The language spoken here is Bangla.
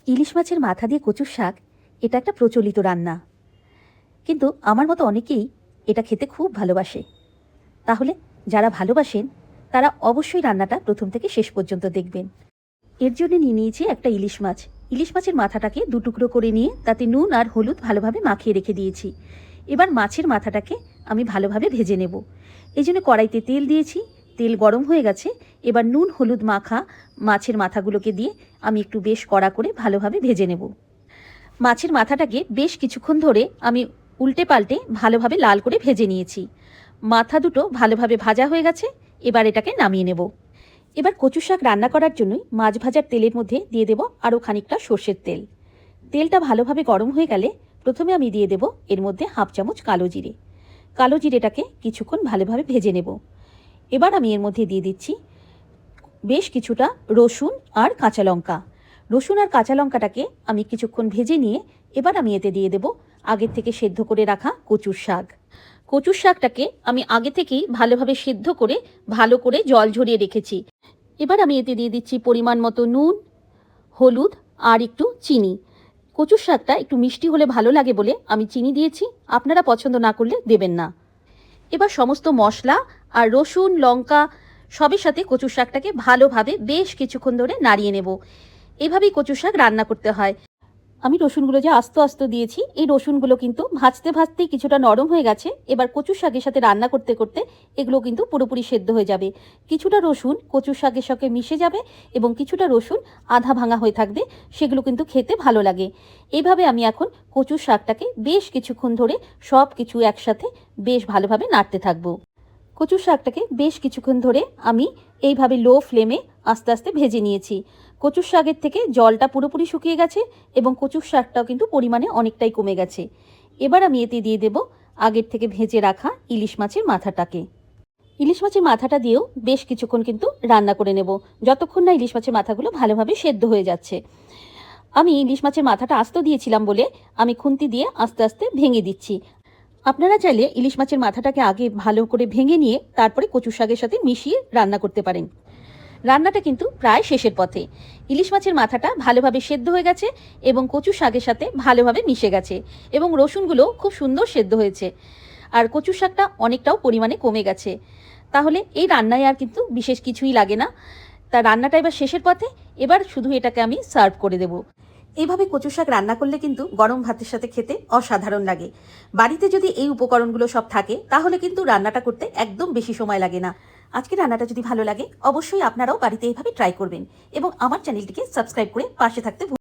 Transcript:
ইলিশ মাছের মাথা দিয়ে কচুর শাক এটা একটা প্রচলিত রান্না, কিন্তু আমার মতো অনেকেই এটা খেতে খুব ভালোবাসে। তাহলে যারা ভালোবাসেন তারা অবশ্যই রান্নাটা প্রথম থেকে শেষ পর্যন্ত দেখবেন। এর জন্য নিয়ে নিয়েছি একটা ইলিশ মাছ। ইলিশ মাছের মাথাটাকে দুটুকরো করে নিয়ে তাতে নুন আর হলুদ ভালোভাবে মাখিয়ে রেখে দিয়েছি। এবার মাছের মাথাটাকে আমি ভালোভাবে ভেজে নেব। এই জন্য কড়াইতে তেল দিয়েছি, তেল গরম হয়ে গেছে। এবার নুন হলুদ মাখা মাছের মাথাগুলোকে দিয়ে আমি একটু বেশ কড়া করে ভালোভাবে ভেজে নেব। মাছের মাথাটাকে বেশ কিছুক্ষণ ধরে আমি উল্টে পাল্টে ভালোভাবে লাল করে ভেজে নিয়েছি। মাথা দুটো ভালোভাবে ভাজা হয়ে গেছে, এবার এটাকে নামিয়ে নেব। এবার কচু শাক রান্না করার জন্যই মাছ ভাজার তেলের মধ্যে দিয়ে দেব আরও খানিকটা সর্ষের তেল। তেলটা ভালোভাবে গরম হয়ে গেলে প্রথমে আমি দিয়ে দেব এর মধ্যে হাফ চামচ কালো জিরে। কালো জিরেটাকে কিছুক্ষণ ভালোভাবে ভেজে নেব। এবার আমি এর মধ্যে দিয়ে দিচ্ছি বেশ কিছুটা রসুন আর কাঁচা লঙ্কা। রসুন আর কাঁচা লঙ্কাটাকে আমি কিছুক্ষণ ভেজে নিয়ে এবার আমি এতে দিয়ে দেব আগের থেকে সেদ্ধ করে রাখা কচুর শাক। কচুর শাকটাকে আমি আগে থেকেই ভালোভাবে সেদ্ধ করে ভালো করে জল ঝরিয়ে রেখেছি। এবার আমি এতে দিয়ে দিচ্ছি পরিমাণ মতো নুন, হলুদ আর একটু চিনি। কচুর শাকটা একটু মিষ্টি হলে ভালো লাগে বলে আমি চিনি দিয়েছি, আপনারা পছন্দ না করলে দেবেন না। এবার সমস্ত মশলা আর রসুন লঙ্কা সবের সাথে কচুর শাকটাকে ভালোভাবে বেশ কিছুক্ষণ ধরে নাড়িয়ে নেব। এভাবেই কচুর শাক রান্না করতে হয়। আমি রসুনগুলো যে আস্ত আস্ত দিয়েছি, এই রসুনগুলো কিন্তু ভাজতে ভাজতেই কিছুটা নরম হয়ে গেছে। এবার কচুর শাকের সাথে রান্না করতে করতে এগুলো কিন্তু পুরোপুরি সেদ্ধ হয়ে যাবে। কিছুটা রসুন কচুর শাকের সঙ্গে মিশে যাবে এবং কিছুটা রসুন আধা ভাঙা হয়ে থাকবে, সেগুলো কিন্তু খেতে ভালো লাগে। এইভাবে আমি এখন কচুর শাকটাকে বেশ কিছুক্ষণ ধরে সব কিছু একসাথে বেশ ভালোভাবে নাড়তে থাকবো। কচুর শাকটাকে বেশ কিছুক্ষণ ধরে আমি এইভাবে লো ফ্লেমে আস্তে আস্তে ভেজে নিয়েছি। কচুর শাকের থেকে জলটা পুরোপুরি শুকিয়ে গেছে এবং কচুর শাকটাও কিন্তু পরিমাণে অনেকটাই কমে গেছে। এবার আমি এতে দিয়ে দেব আগের থেকে ভেজে রাখা ইলিশ মাছের মাথাটাকে। ইলিশ মাছের মাথাটা দিয়েও বেশ কিছুক্ষণ কিন্তু রান্না করে নেব, যতক্ষণ না ইলিশ মাছের মাথাগুলো ভালোভাবে সেদ্ধ হয়ে যাচ্ছে। আমি ইলিশ মাছের মাথাটা আস্ত দিয়েছিলাম বলে আমি খুন্তি দিয়ে আস্তে আস্তে ভেঙে দিচ্ছি। আপনারা চাইলে ইলিশ মাছের মাথাটাকে আগে ভালো করে ভেঙে নিয়ে তারপরে কচু শাকের সাথে মিশিয়ে রান্না করতে পারেন। রান্নাটা কিন্তু প্রায় শেষের পথে। ইলিশ মাছের মাথাটা ভালোভাবে সেদ্ধ হয়ে গেছে এবং কচু শাকের সাথে ভালোভাবে মিশে গেছে এবং রসুনগুলো খুব সুন্দর সেদ্ধ হয়েছে আর কচু শাকটা অনেকটাও পরিমাণে কমে গেছে। তাহলে এই রান্নায় আর কিন্তু বিশেষ কিছুই লাগে না। তা রান্নাটা এবার শেষের পথে, এবার শুধু এটাকে আমি সার্ভ করে দেব। এইভাবে কচু শাক রান্না করলে কিন্তু গরম ভাতের সাথে খেতে অসাধারণ লাগে। বাড়িতে যদি এই উপকরণগুলো সব থাকে তাহলে কিন্তু রান্নাটা করতে একদম বেশি সময় লাগে না। আজকের রান্নাটা যদি ভালো লাগে অবশ্যই আপনারাও বাড়িতে এইভাবে ট্রাই করবেন এবং আমার চ্যানেলটিকে সাবস্ক্রাইব করে পাশে থাকতে